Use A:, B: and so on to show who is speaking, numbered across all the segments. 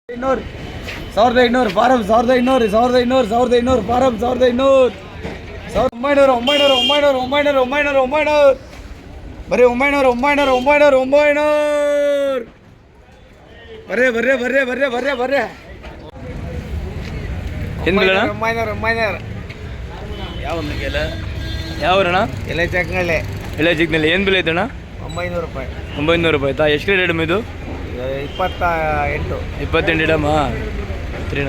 A: 500 1500 form 1500 1500 form 1500 900 ಬರೀ 900 ಬರ್ರೆ
B: ಏನು ಬೆಲೆ ಅಣ್ಣ?
A: 900
B: ಯಾವ ಎಲೆ ಯಾವ ಅಣ್ಣ?
A: ಎಲೆ ಚಕ್ನಳ್ಳಿ
B: ಎಲೆ ಜಿಗ್ನಲ್ಲಿ ಏನು ಬೆಲೆ ಐತೆ ಅಣ್ಣ?
A: 900 ರೂಪಾಯಿ
B: 900 ರೂಪಾಯಿ ಆಯ್ತಾ? ಎಷ್ಟು ರೇಟ್ ಅಮ್ಮ ಇದು?
A: 28
B: 28 ಇಡಮ್ಮ ತ್ರೀಣ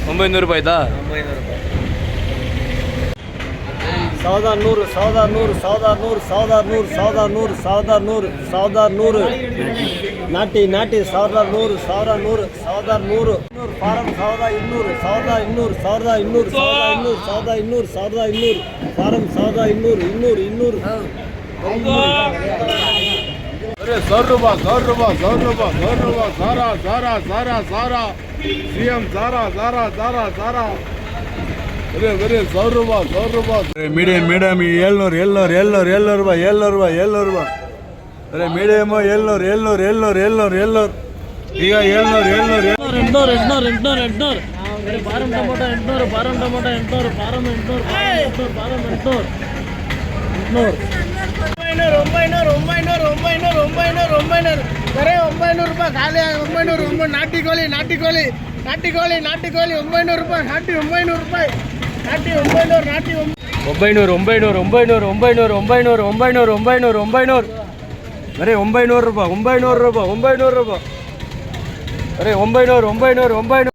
B: 900 ರೂಪಾಯಿ ಆಯ್ತಾ?
A: 900 ರೂಪಾಯಿ 1100 ನಾಟಿ 1100 ಫಾರಂ 1200 ಫಾರಂ 1200
C: अरे 100 रुपये सारा सीएम सारा अरे 100 रुपये मीडियम 700 ರೂಪಾಯಿ अरे मीडियम 700 ಈಗ 700
A: ಫಾರಂ ಟೊಮೊಟೊ 800 ಫಾರಂ 800 ಬರೀ 900 ರೂಪಾಯಿ ಖಾಲಿ 900 ನಾಟಿ ಕೋಳಿ 900 ರೂಪಾಯಿ ನಾಟಿ 900 ರೂಪಾಯಿ ನಾಟಿ 900
B: ಬರೀ 900 ರೂಪಾಯಿ ಬರೀ 900